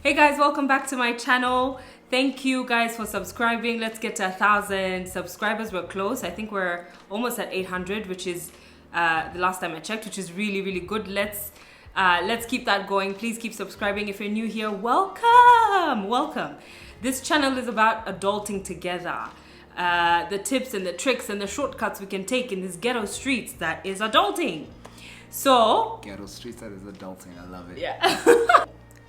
Hey guys, welcome back to my channel. Thank you guys for subscribing. Let's get to 1,000 subscribers. We're close. I think we're almost at 800, which is the last time I checked, which is really, really good. Let's keep that going. Please keep subscribing. If you're new here, welcome. This channel is about adulting together. The tips and the tricks and the shortcuts we can take in these ghetto streets that is adulting. So ghetto streets that is adulting. I love it. Yeah.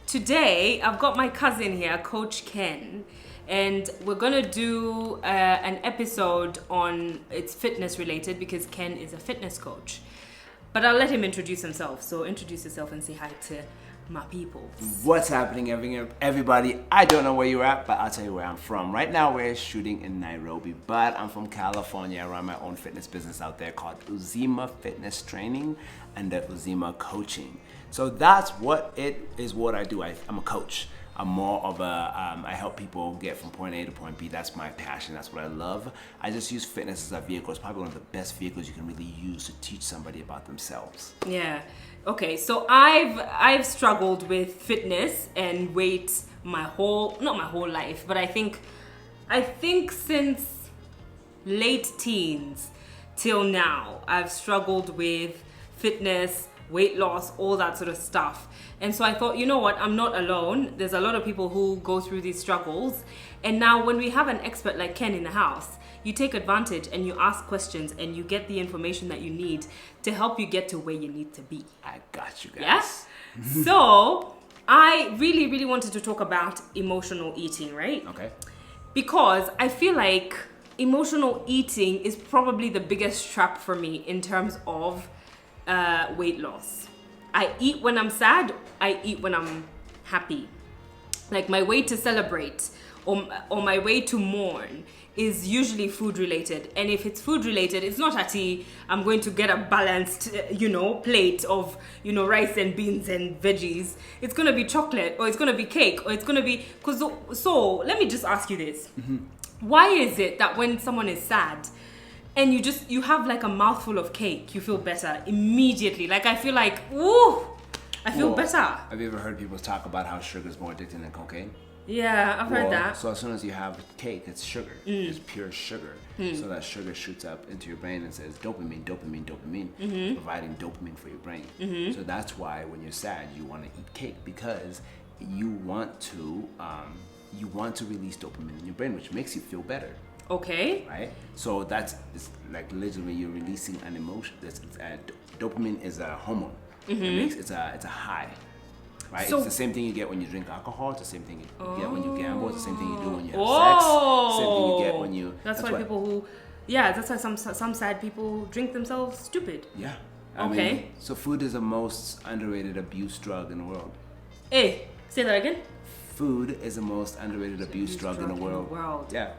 Today, I've got my cousin here, Coach Ken, and we're gonna do an episode on it's fitness related because Ken is a fitness coach. But I'll let him introduce himself. So introduce yourself and say hi to my people. What's happening, everybody? I don't know where you're at, but I'll tell you where I'm from. Right now, we're shooting in Nairobi, but I'm from California. I run my own fitness business out there called Uzima Fitness Training and the Uzima Coaching. So that's what it is. What I do. I'm a coach. I'm more of a, I help people get from point A to point B. That's my passion. That's what I love. I just use fitness as a vehicle. It's probably one of the best vehicles you can really use to teach somebody about themselves. Yeah. Okay. So I've struggled with fitness and weight not my whole life, but I think since late teens till now, I've struggled with fitness, weight loss, all that sort of stuff. And so I thought, you know what, I'm not alone. There's a lot of people who go through these struggles. And now when we have an expert like Ken in the house, you take advantage and you ask questions and you get the information that you need to help you get to where you need to be. I got you guys. Yeah? So I really, really wanted to talk about emotional eating, right? Okay. Because I feel like emotional eating is probably the biggest trap for me in terms of weight loss. I eat when I'm sad, I eat when I'm happy. Like my way to celebrate or my way to mourn is usually food related. And if it's food related, it's not I'm going to get a balanced, plate of, rice and beans and veggies. It's going to be chocolate or it's going to be cake or it's going to be, so let me just ask you this. Mm-hmm. Why is it that when someone is sad, and you have like a mouthful of cake, you feel better immediately? Like I feel like, ooh, I feel better. Have you ever heard people talk about how sugar is more addicting than cocaine? Yeah, I've heard that. So as soon as you have cake, it's sugar. It's pure sugar. So that sugar shoots up into your brain and says dopamine, providing dopamine for your brain. So that's why when you're sad, you want to eat cake because you want to release dopamine in your brain, which makes you feel better. Okay. Right? So it's like literally you're releasing an emotion. Dopamine is a hormone. It's a high. Right? So, it's the same thing you get when you drink alcohol. It's the same thing you get when you gamble. It's the same thing you do when you have sex. It's the same thing you get when you... That's why some sad people drink themselves stupid. Yeah. I mean, so food is the most underrated abuse drug in the world. Hey, say that again? Food is the most underrated abuse drug in the world. Yeah.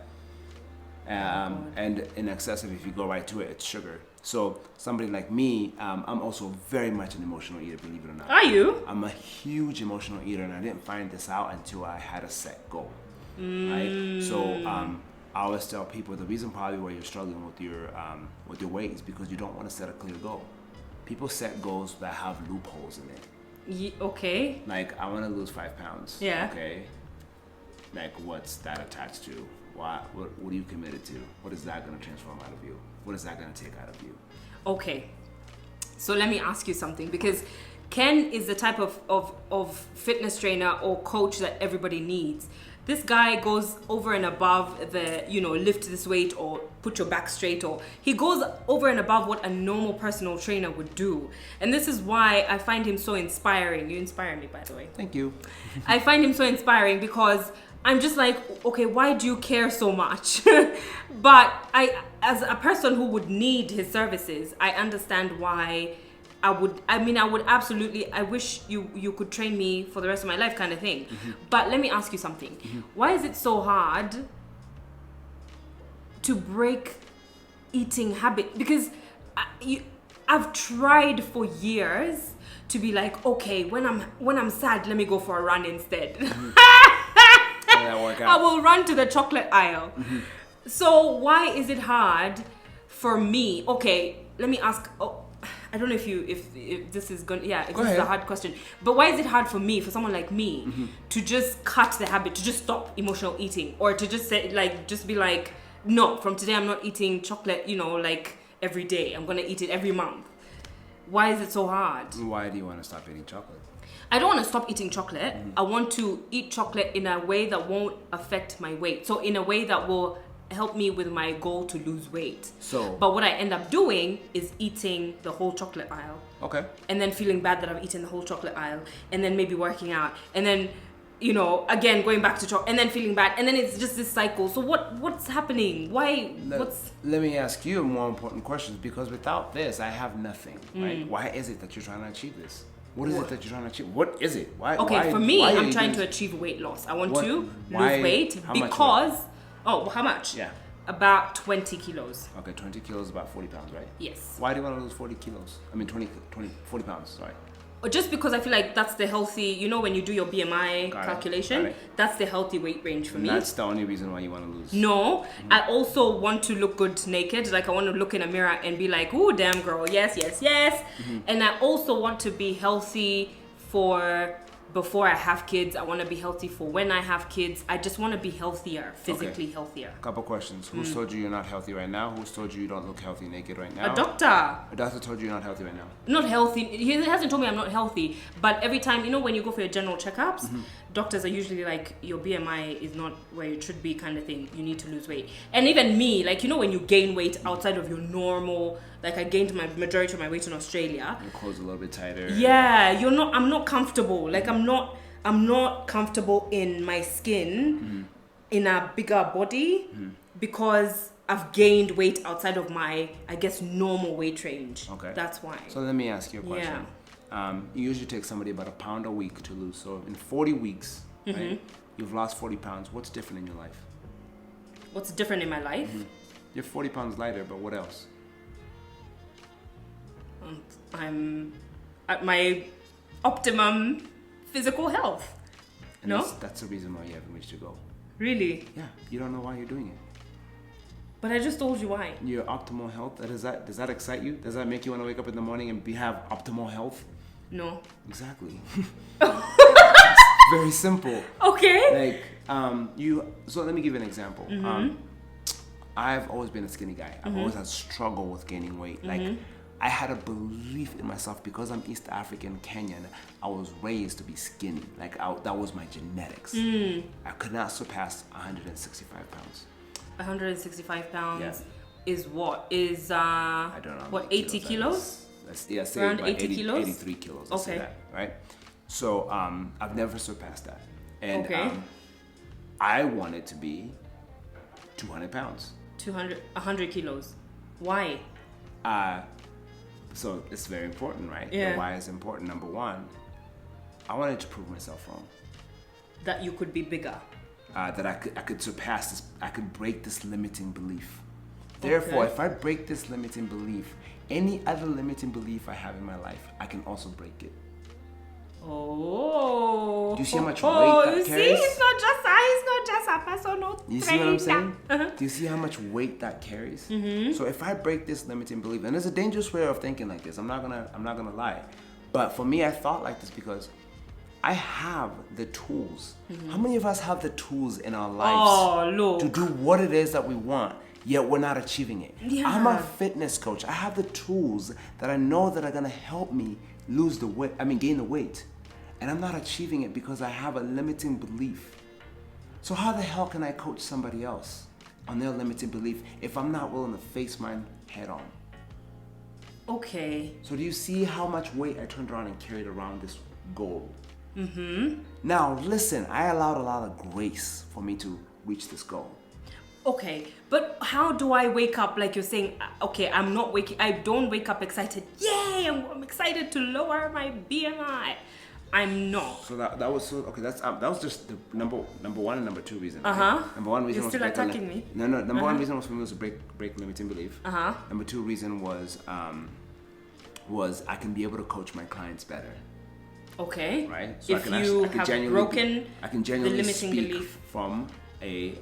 And in excessive, if you go right to it, it's sugar. So somebody like me, I'm also very much an emotional eater, believe it or not. Are you? I'm a huge emotional eater, and I didn't find this out until I had a set goal. Right? So I always tell people the reason probably why you're struggling with your weight is because you don't want to set a clear goal. People set goals that have loopholes in it. Okay. Like I want to lose 5 pounds. Yeah. Okay. Like what's that attached to? What are you committed to? What is that going to transform out of you? What is that going to take out of you? Okay. So let me ask you something, because Ken is the type of fitness trainer or coach that everybody needs. This guy goes over and above the, lift this weight or put your back straight, or he goes over and above what a normal personal trainer would do. And this is why I find him so inspiring. You inspire me, by the way. Thank you. I find him so inspiring because I'm just like, okay, why do you care so much? But as a person who would need his services, I understand why I would absolutely, I wish you could train me for the rest of my life kind of thing. But let me ask you something. Why is it so hard to break eating habit? Because I've tried for years to be like, okay, when I'm sad, let me go for a run instead. I will run to the chocolate aisle. So why is it hard for me? Okay, let me ask. I don't know if this is going, yeah, if Go this is ahead. a hard question, but why is it hard for me, for someone like me, to just cut the habit, to just stop emotional eating, or to just say, like, just be like, no, from today I'm not eating chocolate, you know, like every day. I'm gonna eat it every month. Why is it so hard? Why do you want to stop eating chocolate? I don't want to stop eating chocolate. I want to eat chocolate in a way that won't affect my weight. So in a way that will help me with my goal to lose weight. So, But what I end up doing is eating the whole chocolate aisle. okay. And then feeling bad that I've eaten the whole chocolate aisle. And then maybe working out. And then, you know, again, going back to chocolate. And then feeling bad. And then it's just this cycle. So what's happening? Why? Let me ask you more important questions, because without this, I have nothing. Right? Mm. Why is it that you're trying to achieve this? What is it that you're trying to achieve? What is it? Why? Okay, why, for me, why are I'm you trying doing to achieve weight loss. I want What- to why- lose weight how much because... Oh, how much? Yeah. About 20 kilos. Okay, 20 kilos is about 40 pounds, right? Yes. Why do you want to lose 40 kilos? I mean, 40 pounds, sorry. Or just because I feel like that's the healthy, you know, when you do your BMI Got it, calculation, got it. that's the healthy weight range for And me. that's the only reason why you want to lose. No, I also want to look good naked. Like I want to look in a mirror and be like, "Ooh, damn girl, yes, yes, yes." And I also want to be healthy for before I have kids. I want to be healthy for when I have kids. I just want to be healthier, physically healthier. Couple questions. Who's told you you're not healthy right now? Who's told you you don't look healthy naked right now? A doctor. A doctor told you you're not healthy right now. Not healthy. He hasn't told me I'm not healthy, but every time, you know, when you go for your general checkups, doctors are usually like, your BMI is not where it should be, kind of thing. You need to lose weight. And even me, like, you know, when you gain weight outside of your normal, like I gained my majority of my weight in Australia. Your clothes a little bit tighter. Yeah, I'm not comfortable. Like I'm not comfortable in my skin in a bigger body because I've gained weight outside of my, I guess, normal weight range. Okay. That's why. So let me ask you a question. You usually take somebody about a pound a week to lose. So in 40 weeks, right, you've lost 40 pounds. What's different in your life? What's different in my life? You're 40 pounds lighter, but what else? I'm at my optimum physical health. And No? that's the reason why you haven't reached your goal. Really? Yeah, you don't know why you're doing it. But I just told you why. Your optimal health, does that excite you? Does that make you want to wake up in the morning and have optimal health? No. Exactly. It's very simple. Okay. Like, so let me give you an example. I've always been a skinny guy. I've always had struggle with gaining weight. Like, I had a belief in myself because I'm East African Kenyan. I was raised to be skinny. Like, that was my genetics. I could not surpass 165 pounds. 165 pounds Yeah. is what? Is I don't know. what, 80 kilos? Yeah, say Around about 80 kilos? 83 kilos. Let's say Okay. that, right? So I've never surpassed that. And Okay. I wanted to be 200 pounds. 100 kilos. Why? So it's very important, right? Yeah. The why is important. Number one, I wanted to prove myself wrong. That you could be bigger. That I could surpass this, I could break this limiting belief. Therefore, Okay. if I break this limiting belief, any other limiting belief I have in my life, I can also break it. Oh. Do you see how much weight that you carries? see, it's not just a personal You see what I'm saying? trainer. Do you see how much weight that carries? So if I break this limiting belief, and there's a dangerous way of thinking like this, I'm not gonna lie, but for me, I thought like this because I have the tools. How many of us have the tools in our lives look. to do what it is that we want, yet we're not achieving it? Yeah. I'm a fitness coach. I have the tools that I know that are gonna help me gain the weight. And I'm not achieving it because I have a limiting belief. So how the hell can I coach somebody else on their limiting belief if I'm not willing to face mine head on? Okay. So do you see how much weight I turned around and carried around this goal? Now listen, I allowed a lot of grace for me to reach this goal. Okay, but how do I wake up, like you're saying, okay, I don't wake up excited, yay, I'm excited to lower my BMI. I'm not. So that was just the number one and number two reason. Uh-huh. Number one reason You're was still to break attacking me. No. Number one reason was for me to break limiting belief. Uh-huh. Number two reason was I can be able to coach my clients better. Okay. Right. So If you have broken I can genuinely the limiting speak belief. from a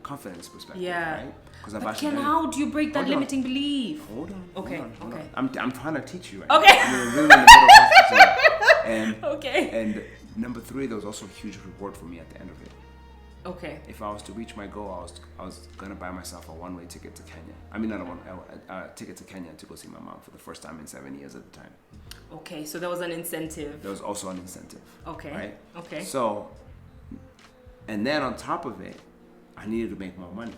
confidence perspective, Yeah. right? Because But Ken, how do you break that Hold on. limiting belief? Hold on. Okay, hold on. okay. I'm trying to teach you right Okay. now. I'm really in the middle of teaching you. And, Okay. and number 3, there was also a huge reward for me at the end of it. Okay. If I was to reach my goal, I was gonna buy myself a one-way ticket to Kenya. I mean, not a ticket to Kenya to go see my mom for the first time in 7 years at the time. Okay, so there was an incentive. There was also an incentive. Okay. Right? Okay. So, and then on top of it, I needed to make more money.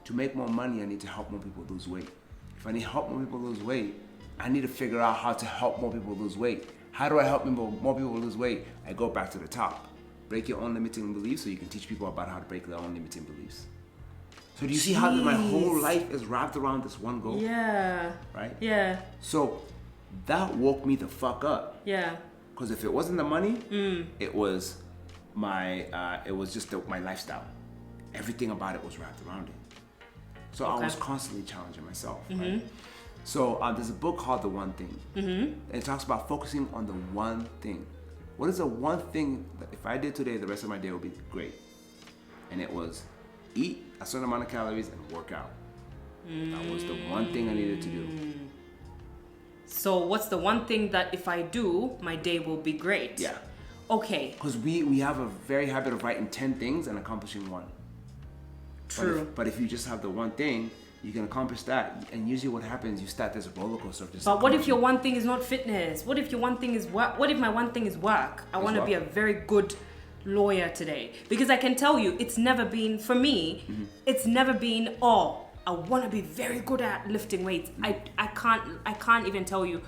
To make more money, I need to help more people lose weight. If I need to help more people lose weight, I need to figure out how to help more people lose weight. How do I help more people lose weight? I go back to the top. Break your own limiting beliefs so you can teach people about how to break their own limiting beliefs. So do you see how my whole life is wrapped around this one goal? Yeah. Right? Yeah. So that woke me the fuck up. Yeah. Because if it wasn't the money, it was my lifestyle. Everything about it was wrapped around it. So I was constantly challenging myself. Right? So there's a book called The One Thing. And it talks about focusing on the one thing. What is the one thing that if I did today, the rest of my day would be great? And it was eat a certain amount of calories and work out. That was the one thing I needed to do. So what's the one thing that if I do, my day will be great? Yeah. Okay. Because we have a very habit of writing 10 things and accomplishing one. True. But if you just have the one thing, you can accomplish that. And usually what happens, you start this roller coaster of just But what if your one thing is not fitness? What if your one thing is work? What if my one thing is work? I want to be a very good lawyer today. Because I can tell you, it's never been, for me, it's never been, I want to be very good at lifting weights. I can't even tell you.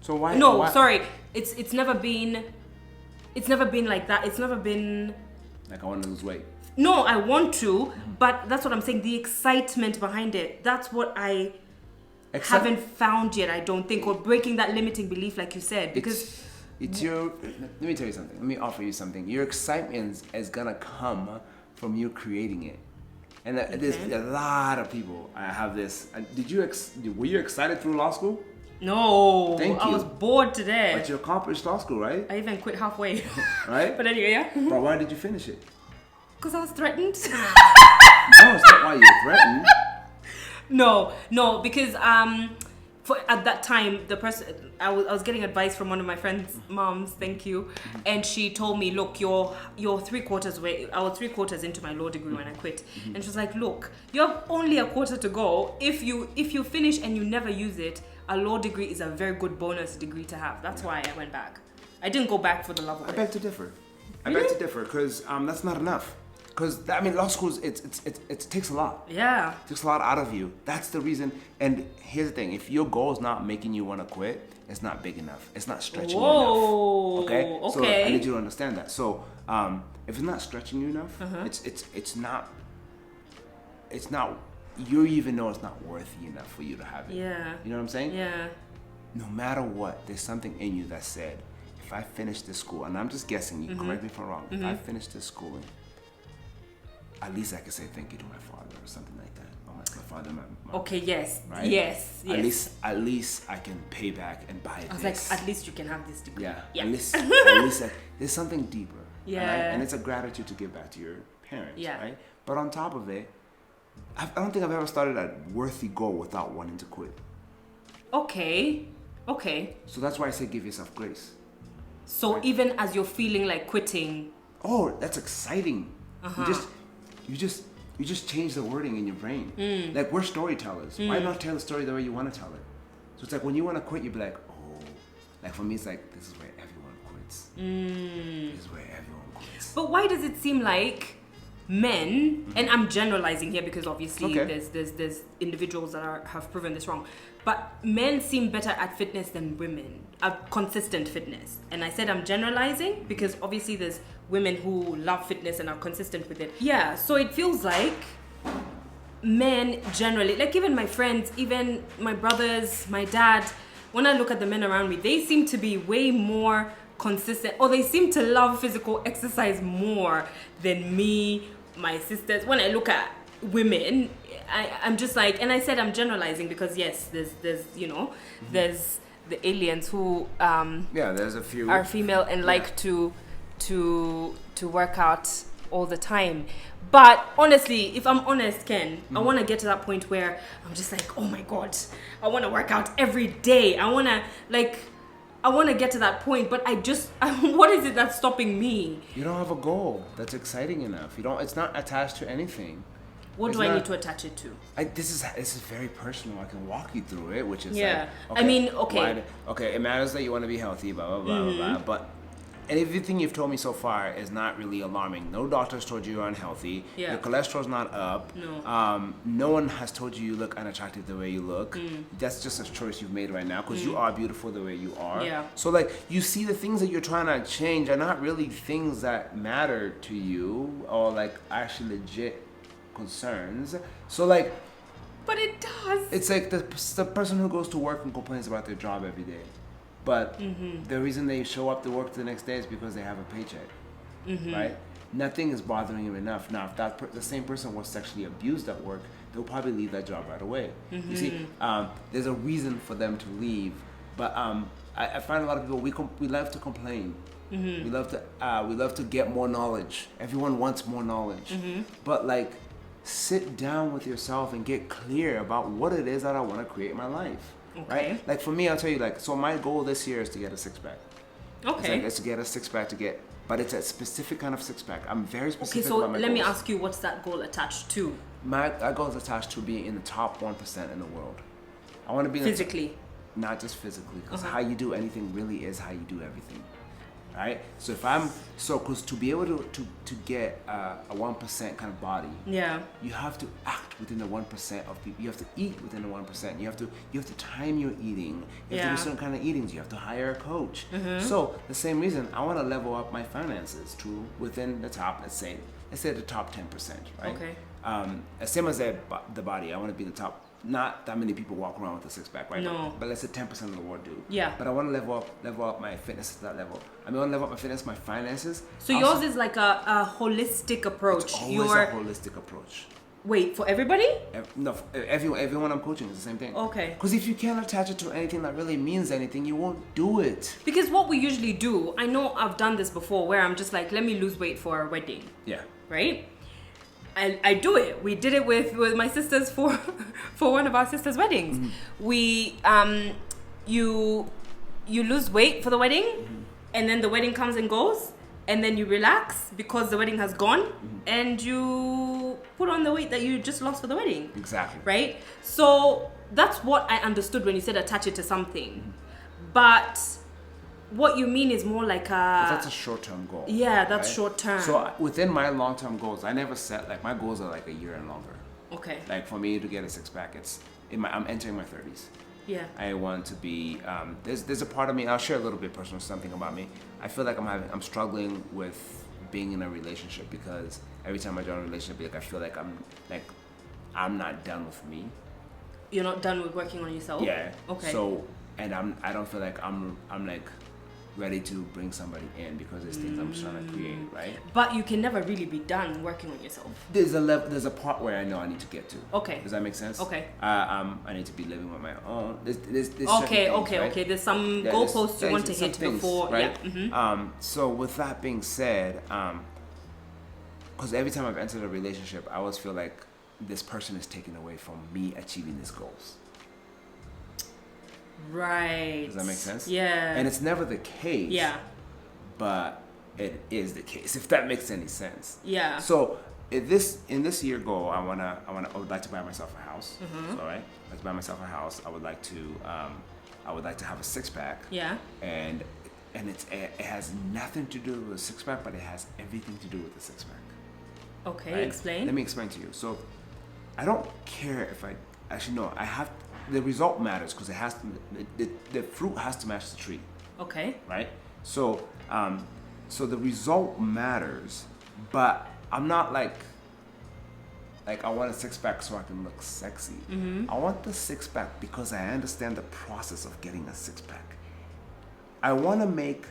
So why? No, why? sorry. It's never been like that. It's never been Like I want to lose weight. No, I want to, but that's what I'm saying. The excitement behind it, that's what I haven't found yet, I don't think, or breaking that limiting belief, like you said, because it's your, let me tell you something. Let me offer you something. Your excitement is gonna come from you creating it. And there's a lot of people. I have this. Were you excited through law school? No, Thank I you. was bored today. But you accomplished law school, right? I even quit halfway. Right? But anyway, yeah. But why did you finish it? Because I was threatened. No, it's not why you're threatened. No, because at that time the person I was getting advice from one of my friends' moms, thank you, and she told me, look, you're 3/4 way. I was 3/4 into my law degree when I quit, and she was like, look, you have only a quarter to go. If you finish and you never use it, a law degree is a very good bonus degree to have. That's why I went back. I didn't go back for the love of it. I beg to differ. I beg to differ because that's not enough. Because law schools, it takes a lot. Yeah. It takes a lot out of you. That's the reason. And here's the thing: if your goal is not making you want to quit, it's not big enough. It's not stretching you enough. Okay. So I need you to understand that. So if it's not stretching you enough, it's not. You even know it's not worthy enough for you to have it. Yeah. You know what I'm saying? Yeah. No matter what, there's something in you that said, if I finish this school, and I'm just guessing, you correct me if I'm wrong, if I finish this schooling, at least I can say thank you to my father or something like that. Or my father, my Okay, yes. right? Yes. At least I can pay back and buy I was this. like, at least you can have this degree. Yeah. At least there's something deeper. Yeah. Right? And it's a gratitude to give back to your parents. Yeah. Right? But on top of it, I don't think I've ever started a worthy goal without wanting to quit. Okay. So that's why I say give yourself grace. So even as you're feeling like quitting. Oh, that's exciting. You just change the wording in your brain. Like we're storytellers. Why not tell the story the way you want to tell it? So it's like when you want to quit, you be like, oh, like for me, it's like this is where everyone quits. This is where everyone quits. But why does it seem like men, and I'm generalizing here because obviously there's individuals that have proven this wrong, but men seem better at fitness than women, at consistent fitness. And I said I'm generalizing because obviously there's women who love fitness and are consistent with it. Yeah, so it feels like men generally, like even my friends, even my brothers, my dad, when I look at the men around me, they seem to be way more consistent, or they seem to love physical exercise more than me, my sisters. When I look at women, I'm just like, and I said I'm generalizing because yes, there's there's the aliens who there's a few are female and like to work out all the time. But honestly, if I'm honest, Ken, I want to get to that point where I'm just like, oh my God, I want to work out every day. I want to get to that point, but what is it that's stopping me? You don't have a goal that's exciting enough. It's not attached to anything. What do I need to attach it to? This is very personal. I can walk you through it, which is yeah. like, okay, I mean, okay. Okay, it matters that you want to be healthy, blah, blah, blah, blah, blah, but everything you've told me so far is not really alarming. No doctors told you you're unhealthy. Yeah. Your cholesterol's not up. No. No one has told you look unattractive the way you look. That's just a choice you've made right now because you are beautiful the way you are. Yeah. So like you see the things that you're trying to change are not really things that matter to you or like actually legit concerns. So like, but it does. it's like the person who goes to work and complains about their job every day. But the reason they show up to work the next day is because they have a paycheck, right? Nothing is bothering you enough. Now, if the same person was sexually abused at work, they'll probably leave that job right away. You see, there's a reason for them to leave. But I find a lot of people, we love to complain. We love to get more knowledge. Everyone wants more knowledge. But like, sit down with yourself and get clear about what it is that I want to create in my life. Okay. Right? Like for me, I'll tell you, like, so my goal this year is to get a six-pack. Okay. It's to get a six-pack but it's a specific kind of six-pack. I'm very specific Okay, so about my let me goals. ask you, what's that goal attached to? My goal is attached to being in the top 1% in the world. I want to be Physically? Not just physically, because how you do anything really is how you do everything. Right? So because to be able to get a 1% kind of body, Yeah. you have to act within the 1% of people. You have to eat within the 1%. You have to time your eating. You have to do certain kind of eatings. You have to hire a coach. So the same reason I want to level up my finances to within the top. Let's say the top 10%. Right? Okay. Same as the body. I want to be the top. Not that many people walk around with a six-pack, right? No. But let's say 10% of the world do. Yeah. But I want to level up my fitness to that level. I want to level up my fitness, my finances. So yours is like a holistic approach. It's always a holistic approach. Wait, for everybody? No, everyone I'm coaching is the same thing. Okay. Because if you can't attach it to anything that really means anything, you won't do it. Because what we usually do, I know I've done this before, where I'm just like, let me lose weight for a wedding. Yeah. Right? I do it. We did it with my sisters for one of our sisters' weddings. We you lose weight for the wedding, and then the wedding comes and goes, and then you relax because the wedding has gone, and you put on the weight that you just lost for the wedding. Exactly. Right? So that's what I understood when you said attach it to something. But what you mean is more like that's a short-term goal. Yeah, that's right? short-term. So within my long-term goals, I never set, like, my goals are like a year and longer. Okay. Like for me to get a six-pack, I'm entering my 30s. Yeah. I want to be, there's a part of me, I'll share a little bit personal something about me. I feel like I'm struggling with being in a relationship because every time I join a relationship, I feel like I'm not done with me. You're not done with working on yourself? Yeah. Okay. So, and I don't feel like I'm like ready to bring somebody in because there's things I'm trying to create, right? But you can never really be done working on yourself. There's a part where I know I need to get to. Okay. Does that make sense? Okay. I need to be living on my own. There's Okay, things, right? okay. There's some goalposts you want to hit things, before, right? Yeah. So with that being said, because every time I've entered a relationship, I always feel like this person is taken away from me achieving these goals. Right. Does that make sense? Yeah. And it's never the case. Yeah. But it is the case, if that makes any sense. Yeah. So in this year goal, I would like to buy myself a house. So, right? I'd like to buy myself a house. I would like to have a six-pack. Yeah. And it has nothing to do with a six-pack, but it has everything to do with the six-pack. Okay, Right? explain. Let me explain to you. So I don't care if the result matters because the fruit has to match the tree. Okay. Right? So the result matters, but I'm not like I want a six-pack so I can look sexy. I want the six-pack because I understand the process of getting a six-pack. I want to make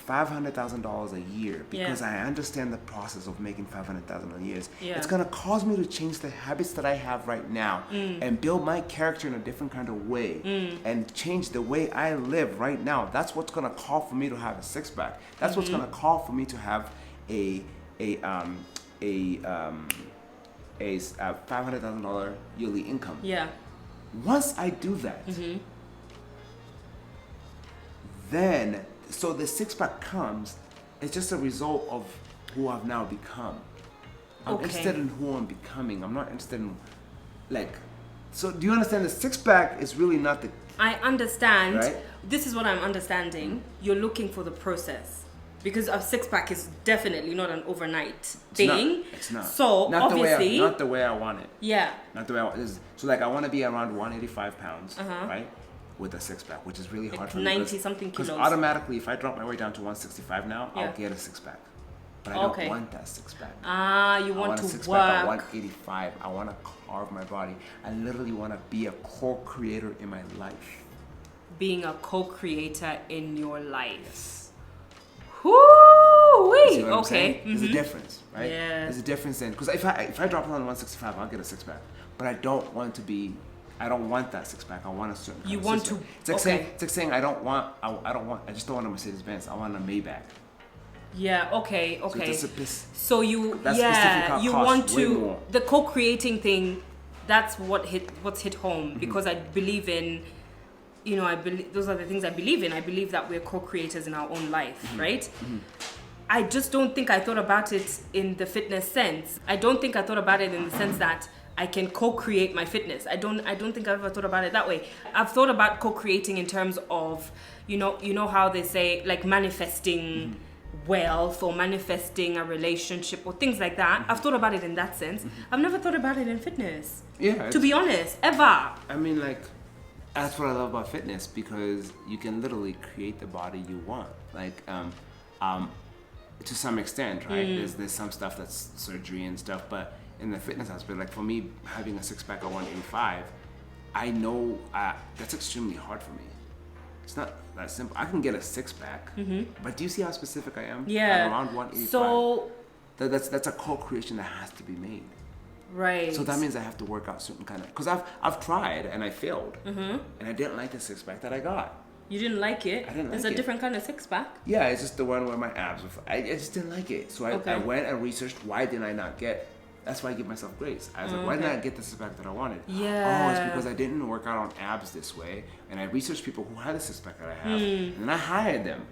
$500,000 a year because I understand the process of making $500,000 a year. Yeah. It's gonna cause me to change the habits that I have right now and build my character in a different kind of way and change the way I live right now. That's what's gonna call for me to have a six-pack. That's what's gonna call for me to have a a $500,000 yearly income. Yeah. Once I do that, then so the six-pack comes. It's just a result of who I've now become. I'm interested in who I'm becoming. I'm not interested in So do you understand? The six-pack is really not the. I understand. Right? This is what I'm understanding. You're looking for the process. Because a six-pack is definitely not an overnight thing. It's not. So not obviously, not the way I want it. Yeah. Not the way I want it. So I want to be around 185 pounds, right? With a six-pack, which is really hard for me. 90 something kilos. Because automatically, if I drop my weight down to 165 now, Yeah. I'll get a six-pack. But I don't want that six-pack. You want I want to a six-pack work. at 185. I want to carve my body. I literally want to be a co-creator in my life. Being a co-creator in your life. Whoo-wee! Okay. There's a difference, right? Yeah. There's a difference in because if I drop it on 165, I'll get a six-pack. But I don't want that six-pack. I want a certain kind You of want six-pack. to. It's like saying I just don't want a Mercedes-Benz. I want a Maybach. Yeah, okay. So you cost want way to more. the co-creating thing, that's what's hit home because I believe in those are the things I believe in. I believe that we're co-creators in our own life, right? I just don't think I thought about it in the fitness sense. I don't think I thought about it in the sense that I can co-create my fitness. I don't think I've ever thought about it that way. I've thought about co-creating in terms of, you know how they say like manifesting wealth or manifesting a relationship or things like that. I've thought about it in that sense. I've never thought about it in fitness. Yeah. To be honest, ever. I mean, that's what I love about fitness because you can literally create the body you want. To some extent, right? There's some stuff that's surgery and stuff, but in the fitness aspect, like for me, having a six-pack at 185, I know that's extremely hard for me. It's not that simple. I can get a six-pack, but do you see how specific I am? Yeah. I'm around 185. So that's a co-creation that has to be made. right. So that means I have to work out certain kind of because I've tried and I failed, and I didn't like the six-pack that I got. You didn't like it? I didn't like It's it. a different kind of six-pack? Yeah, it's just the one where my abs were. I just didn't like it. So I went and researched why didn't I not get. That's why I give myself grace. I was like, why didn't I get the six-pack that I wanted? Yeah. Oh, it's because I didn't work out on abs this way. And I researched people who had the six-pack that I have. And then I hired them.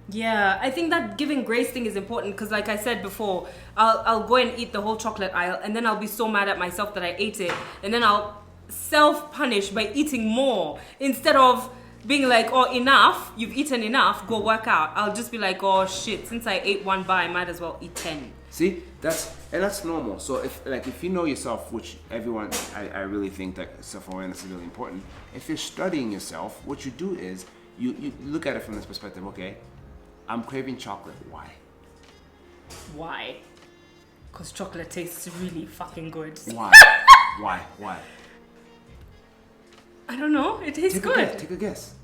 Yeah, I think that giving grace thing is important because like I said before, I'll go and eat the whole chocolate aisle and then I'll be so mad at myself that I ate it. And then I'll self-punish by eating more instead of being like, oh, enough, you've eaten enough, go work out. I'll just be like, oh shit, since I ate one bar, I might as well eat 10. See, that's normal. So if you know yourself, which everyone, I really think that self-awareness is really important. If you're studying yourself, what you do is you look at it from this perspective. Okay, I'm craving chocolate. Why? Why? Because chocolate tastes really fucking good. Why? Why? I don't know. It tastes good. Take a guess.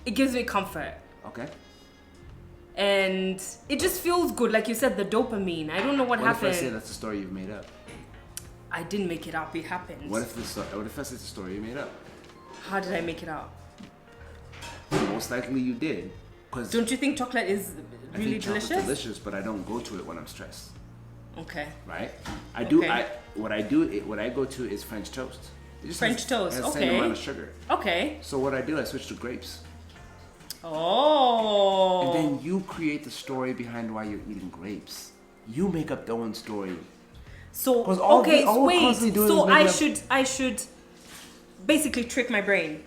It gives me comfort. Okay. And it just feels good. Like you said, the dopamine. I don't know what happened. What if I say that's a story you've made up? I didn't make it up. It happened. What if I say it's a story you made up? How did I make it up? Most likely you did. Cause Don't you think chocolate is really I think chocolate's delicious? delicious, but I don't go to it when I'm stressed. Okay. Right? Okay. What I go to is French toast. It just French toast, has the okay. same amount of sugar. Okay. So what I do, I switch to grapes. Oh. And then you create the story behind why you're eating grapes. You make up your own story. So 'Cause all okay, we're wait. constantly doing So is I should basically trick my brain.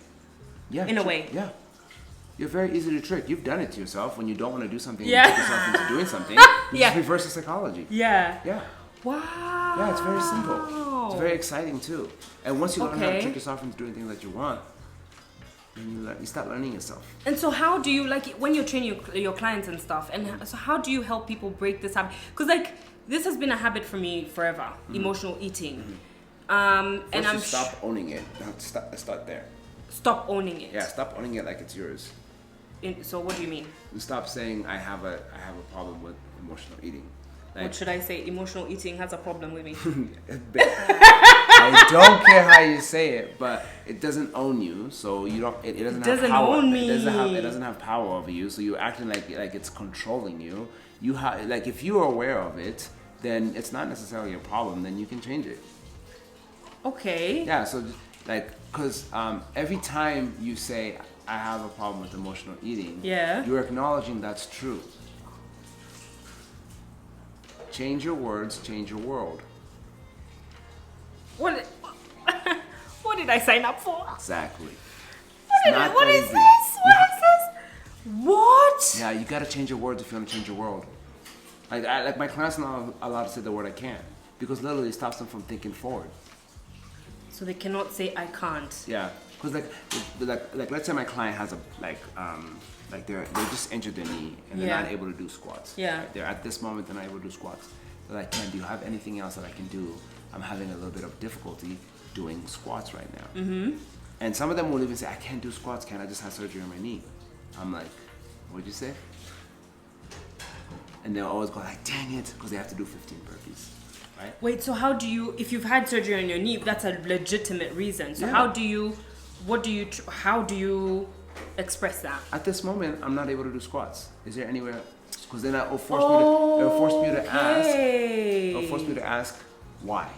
Yeah. In a way. Yeah. You're very easy to trick. You've done it to yourself when you don't want to do something. Yeah. You trick yourself into doing something. You Yeah. just reverse the psychology. Yeah. Yeah. Wow. Yeah, it's very simple. It's very exciting too. And once you learn how to Okay. trick yourself into doing things that you want, then you start learning yourself. And so how do you, like, when you're training your clients and stuff, and so how do you help people break this habit? Because, like, this has been a habit for me forever, emotional eating. And First I'm you stop owning it. Start there. stop owning it. Yeah, stop owning it like it's yours. So what do you mean? And stop saying I have a problem with emotional eating. What should I say? Emotional eating has a problem with me. I don't care how you say it, but it doesn't own you, so you don't. It doesn't have doesn't power. own me. It doesn't have power over you, so you're acting like it's controlling you. you have, like, if you are aware of it, then it's not necessarily a problem. Then you can change it. Okay. Yeah. So, like, because every time you say I have a problem with emotional eating, Yeah. you're acknowledging that's true. Change your words, change your world. What? What did I sign up for? Exactly. What is this? What is this? What? Yeah, you gotta change your words if you want to change your world. Like my clients are not allowed to say the word I can't, because literally it stops them from thinking forward. So they cannot say I can't. Yeah, because like let's say my client has a like they just injured their knee and they're not able to do squats. Yeah. Right? They're at this moment they're not able to do squats. They're like, Ken, do you have anything else that I can do? I'm having a little bit of difficulty doing squats right now. Mm-hmm. And some of them will even say, I can't do squats, Ken. I just had surgery on my knee. I'm like, what'd you say? And they'll always go like, dang it, because they have to do 15 burpees. Right? Wait, so how do you, if you've had surgery on your knee, that's a legitimate reason. So how do you express that? At this moment, I'm not able to do squats. Is there anywhere? Because then it'll force me to ask. It'll force me to ask why.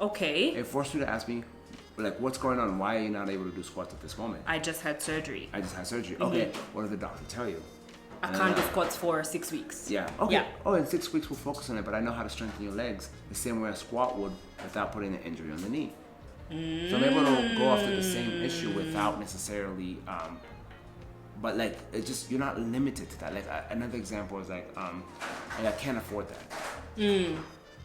Okay. It forced me to ask me, like, what's going on? Why are you not able to do squats at this moment? I just had surgery. Okay. What did the doctor tell you? I can't do squats for 6 weeks. Yeah. Okay. Yeah. Oh, in 6 weeks we'll focus on it, but I know how to strengthen your legs the same way a squat would without putting an injury on the knee. So I'm able to go after the same issue without necessarily, but like it's just you're not limited to that. Like another example is like I can't afford that.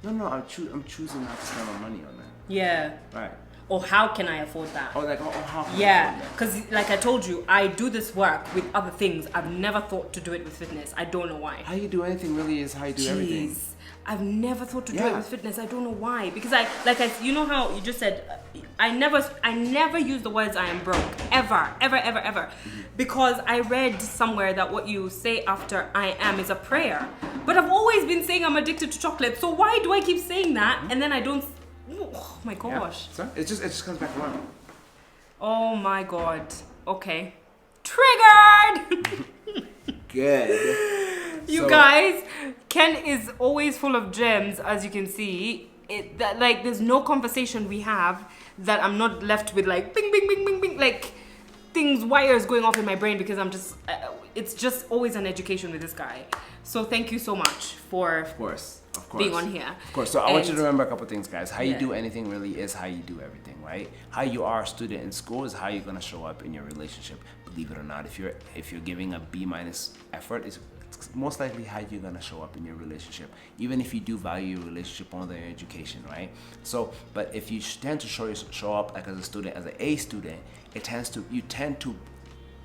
No, I'm choosing not to spend my money on that. Yeah. Right. Or how can I afford that? How can I afford Yeah, that? because like I told you, I do this work with other things. I've never thought to do it with fitness. I don't know why. How you do anything really is how you do everything. I've never thought to do it with fitness. I don't know why. Because you know how you just said, I never use the words I am broke. Ever. Because I read somewhere that what you say after I am is a prayer. But I've always been saying I'm addicted to chocolate. So why do I keep saying that? And then I don't, oh my gosh. Yeah. So it just comes back around. Oh my God. Okay. Triggered! Good. You guys, Ken is always full of gems, as you can see. There's no conversation we have that I'm not left with like bing, bing, bing, bing, bing, like wires going off in my brain, because I'm just, it's just always an education with this guy. So thank you so much for being on here. Of course. So I want you to remember a couple things, guys. How you do anything really is how you do everything, right? How you are a student in school is how you're gonna show up in your relationship. Believe it or not, if you're giving a B- effort, it's most likely how you're gonna show up in your relationship. Even if you do value your relationship more than your education, right? So, but if you tend to show up like as a student, as an A student, you tend to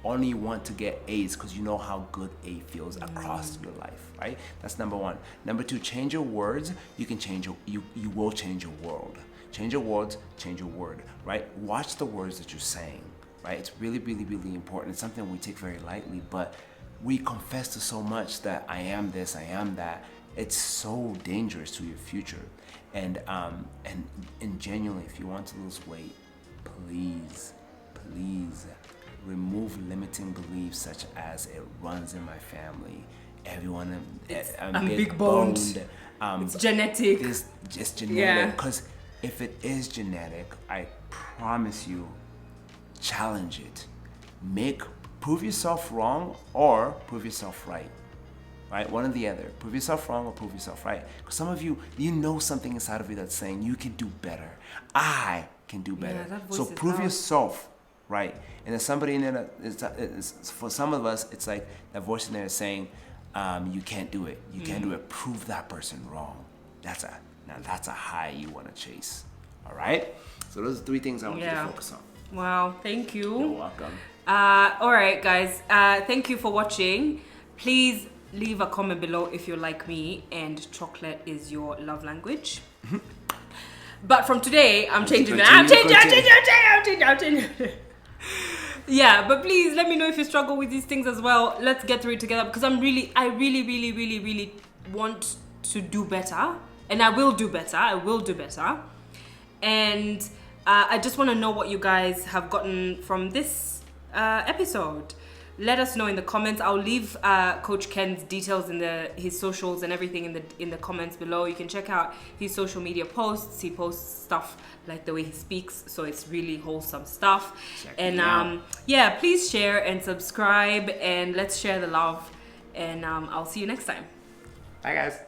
only want to get A's because you know how good A feels across your life, right? That's number one. Number two, change your words. You can change you will change your world. Change your words, change your word, right? Watch the words that you're saying, right? It's really, really, really important. It's something we take very lightly, but we confess to so much that I am this, I am that. It's so dangerous to your future. And genuinely, if you want to lose weight, please remove limiting beliefs such as it runs in my family. Everyone, I'm big boned. It's genetic. It's just genetic. Because if it is genetic, I promise you, challenge it. Prove yourself wrong or prove yourself right. Right? One or the other. Prove yourself wrong or prove yourself right. Because some of you know something inside of you that's saying you can do better. I can do better. So prove yourself right. And there's somebody in there for some of us, it's like that voice in there is saying, you can't do it. You can't do it. Prove that person wrong. That's a high you want to chase. All right? So those are 3 things I want you to focus on. Wow, thank you. You're welcome. All right, guys. Thank you for watching. Please leave a comment below if you're like me and chocolate is your love language. But from today, I'm changing that. I'm changing. Yeah, but please let me know if you struggle with these things as well. Let's get through it together, because I really want to do better, and I will do better. And I just want to know what you guys have gotten from this episode. let us know in the comments. I'll leave Coach Ken's details in his socials and everything in the comments below. You can check out his social media posts. He posts stuff like the way he speaks, so it's really wholesome stuff. Yeah, please share and subscribe, and let's share the love. And I'll see you next time. Bye, guys.